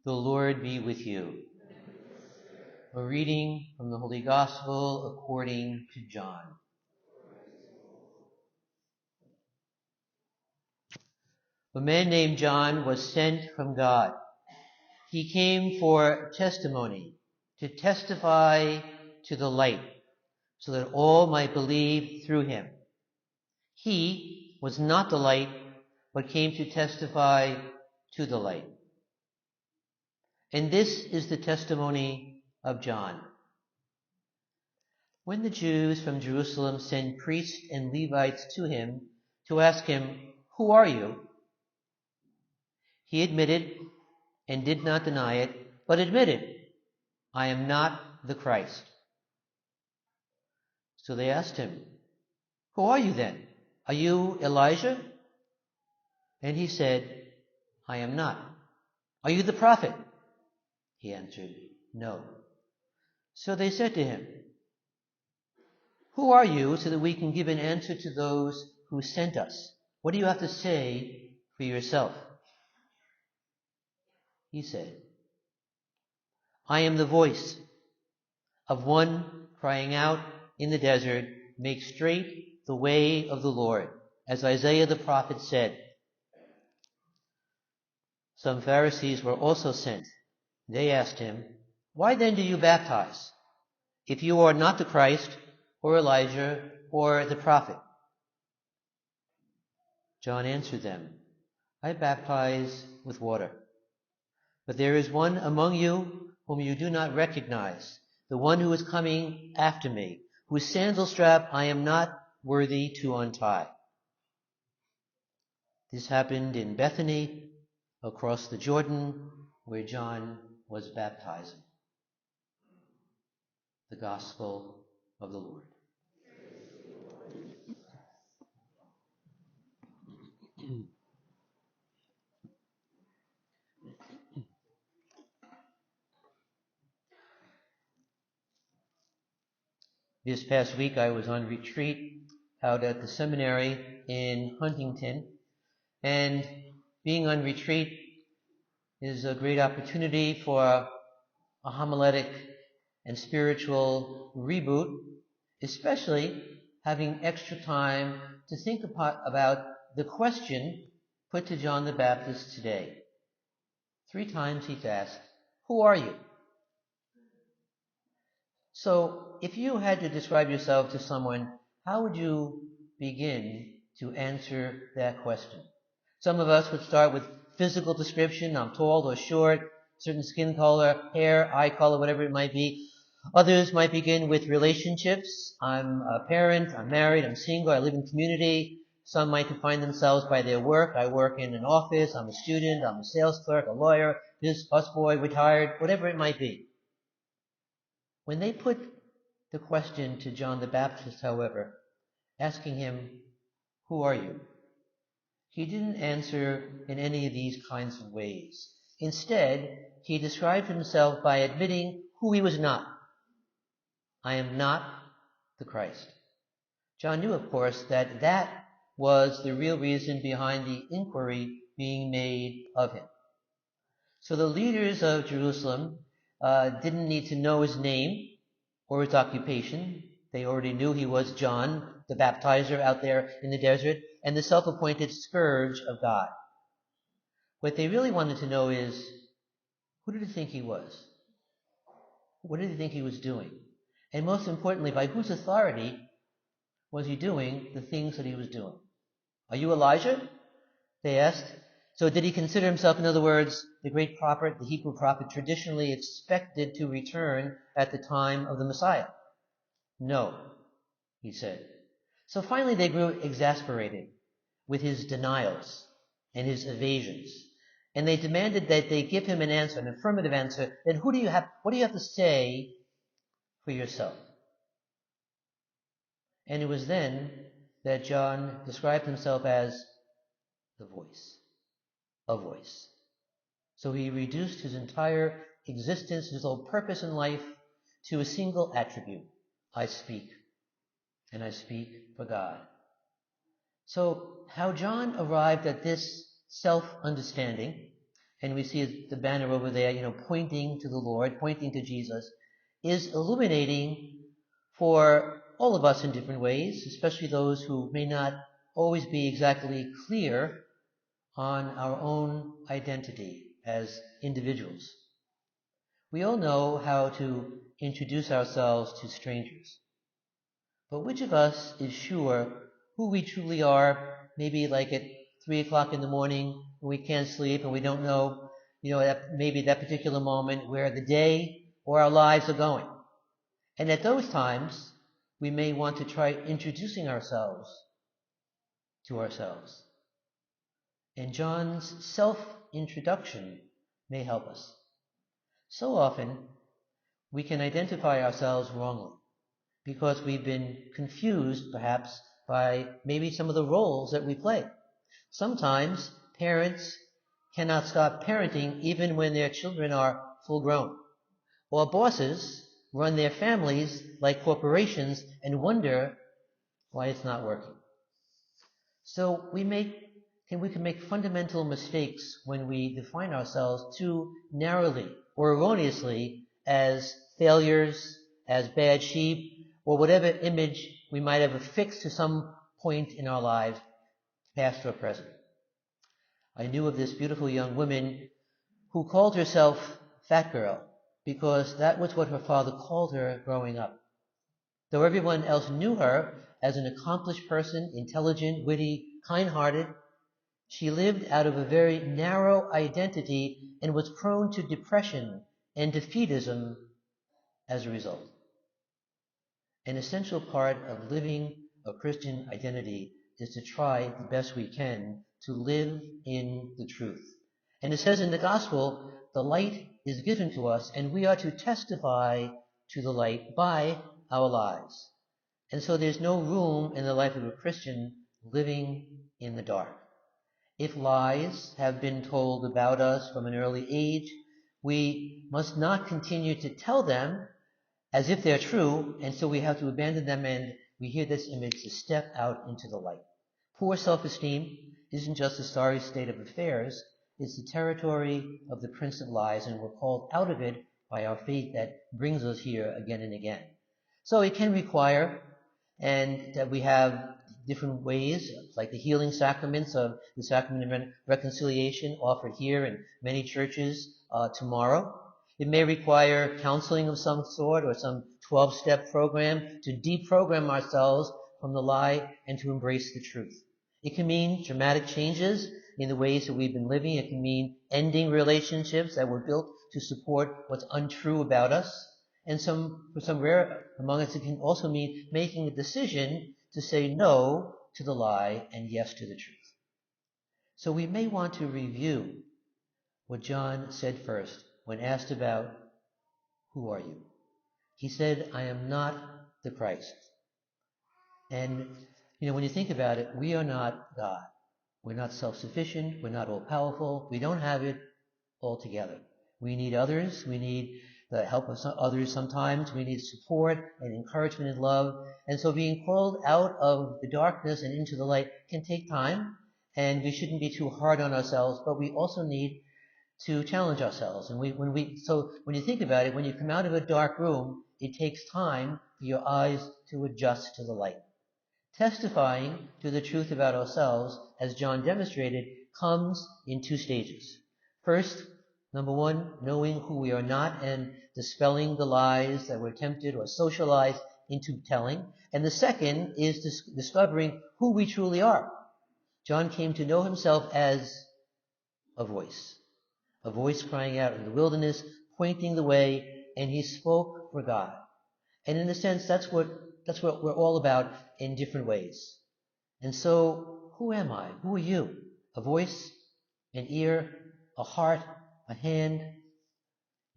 The Lord be with you. A reading from the Holy Gospel according to John. A man named John was sent from God. He came for testimony, to testify to the light, so that all might believe through him. He was not the light, but came to testify to the light. And this is the testimony of John. When the Jews from Jerusalem sent priests and Levites to him to ask him, "Who are you?" he admitted and did not deny it, but admitted, "I am not the Christ." So they asked him, "Who are you then? Are you Elijah?" And he said, "I am not." "Are you the prophet?" He answered, "No." So they said to him, "Who are you, so that we can give an answer to those who sent us? What do you have to say for yourself?" He said, "I am the voice of one crying out in the desert, 'Make straight the way of the Lord,' as Isaiah the prophet said." Some Pharisees were also sent. They asked him, "Why then do you baptize, if you are not the Christ, or Elijah, or the prophet?" John answered them, "I baptize with water. But there is one among you whom you do not recognize, the one who is coming after me, whose sandal strap I am not worthy to untie." This happened in Bethany, across the Jordan, where John was baptizing. The Gospel of the Lord. This past week I was on retreat out at the seminary in Huntington, and being on retreat is a great opportunity for a homiletic and spiritual reboot, especially having extra time to think about the question put to John the Baptist today. 3 times he's asked, "Who are you?" So if you had to describe yourself to someone, how would you begin to answer that question? Some of us would start with physical description. I'm tall or short, certain skin color, hair, eye color, whatever it might be. Others might begin with relationships. I'm a parent, I'm married, I'm single, I live in community. Some might define themselves by their work. I work in an office, I'm a student, I'm a sales clerk, a lawyer, this busboy, retired, whatever it might be. When they put the question to John the Baptist, however, asking him, "Who are you?" he didn't answer in any of these kinds of ways. Instead, he described himself by admitting who he was not. "I am not the Christ." John knew, of course, that that was the real reason behind the inquiry being made of him. So the leaders of Jerusalem didn't need to know his name or his occupation. They already knew he was John, the baptizer out there in the desert, and the self-appointed scourge of God. What they really wanted to know is, who did he think he was? What did he think he was doing? And most importantly, by whose authority was he doing the things that he was doing? "Are you Elijah?" they asked. So did he consider himself, in other words, the great prophet, the Hebrew prophet, traditionally expected to return at the time of the Messiah? "No," he said. So finally they grew exasperated with his denials and his evasions. And they demanded that they give him an answer, an affirmative answer. Then what do you have to say for yourself? And it was then that John described himself as the voice, a voice. So he reduced his entire existence, his whole purpose in life, to a single attribute: I speak, and I speak for God. So how John arrived at this self-understanding and we see the banner over there, pointing to the Lord, pointing to Jesus, is illuminating for all of us in different ways, especially those who may not always be exactly clear on our own identity as individuals. We all know how to introduce ourselves to strangers. But which of us is sure who we truly are, maybe like at 3 o'clock in the morning when we can't sleep and we don't know, maybe that particular moment where the day or our lives are going. And at those times, we may want to try introducing ourselves to ourselves. And John's self-introduction may help us. So often, we can identify ourselves wrongly because we've been confused, perhaps, by maybe some of the roles that we play. Sometimes parents cannot stop parenting even when their children are full grown. Or bosses run their families like corporations and wonder why it's not working. So we can make fundamental mistakes when we define ourselves too narrowly or erroneously as failures, as bad sheep, or whatever image we might have affixed to some point in our lives, past or present. I knew of this beautiful young woman who called herself Fat Girl because that was what her father called her growing up. Though everyone else knew her as an accomplished person, intelligent, witty, kind-hearted, she lived out of a very narrow identity and was prone to depression and defeatism as a result. An essential part of living a Christian identity is to try the best we can to live in the truth. And it says in the gospel, the light is given to us, and we are to testify to the light by our lives. And so there's no room in the life of a Christian living in the dark. If lies have been told about us from an early age, we must not continue to tell them as if they're true, and so we have to abandon them, and we hear this image to step out into the light. Poor self-esteem isn't just a sorry state of affairs, it's the territory of the prince of lies, and we're called out of it by our faith that brings us here again and again. So it can require, and that we have different ways, like the healing sacraments of the sacrament of reconciliation offered here in many churches tomorrow. It may require counseling of some sort or some 12-step program to deprogram ourselves from the lie and to embrace the truth. It can mean dramatic changes in the ways that we've been living. It can mean ending relationships that were built to support what's untrue about us. And for some rare among us, it can also mean making a decision to say no to the lie and yes to the truth. So we may want to review what John said first when asked about, who are you? He said, I am not the Christ. And, when you think about it, we are not God. We're not self-sufficient. We're not all-powerful. We don't have it all together. We need others. We need the help of others sometimes. We need support and encouragement and love. And so being called out of the darkness and into the light can take time, and we shouldn't be too hard on ourselves, but we also need to challenge ourselves. And so when you think about it, when you come out of a dark room, it takes time for your eyes to adjust to the light. Testifying to the truth about ourselves, as John demonstrated, comes in 2 stages. First, number 1, knowing who we are not and dispelling the lies that we're tempted or socialized into telling. And the second is discovering who we truly are. John came to know himself as a voice crying out in the wilderness, pointing the way, and he spoke for God. And in a sense, that's what we're all about in different ways. And so, who am I? Who are you? A voice, an ear, a heart, a hand.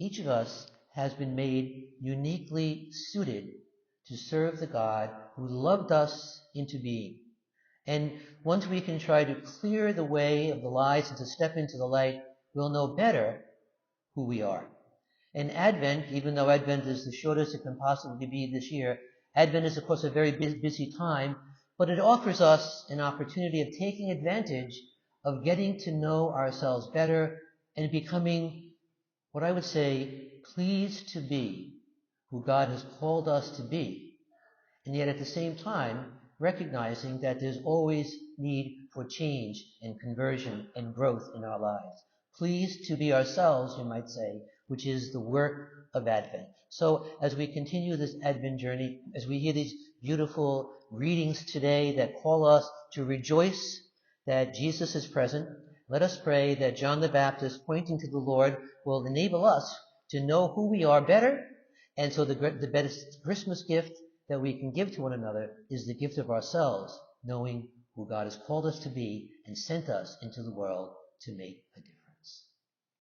Each of us has been made uniquely suited to serve the God who loved us into being. And once we can try to clear the way of the lies and to step into the light, we'll know better who we are. And Advent, even though Advent is the shortest it can possibly be this year, Advent is, of course, a very busy time, but it offers us an opportunity of taking advantage of getting to know ourselves better and becoming what I would say, pleased to be who God has called us to be, and yet at the same time recognizing that there's always need for change and conversion and growth in our lives. Pleased to be ourselves, you might say, which is the work of Advent. So as we continue this Advent journey, as we hear these beautiful readings today that call us to rejoice that Jesus is present, let us pray that John the Baptist, pointing to the Lord, will enable us to know who we are better, and so the best Christmas gift that we can give to one another is the gift of ourselves, knowing who God has called us to be and sent us into the world to make a difference.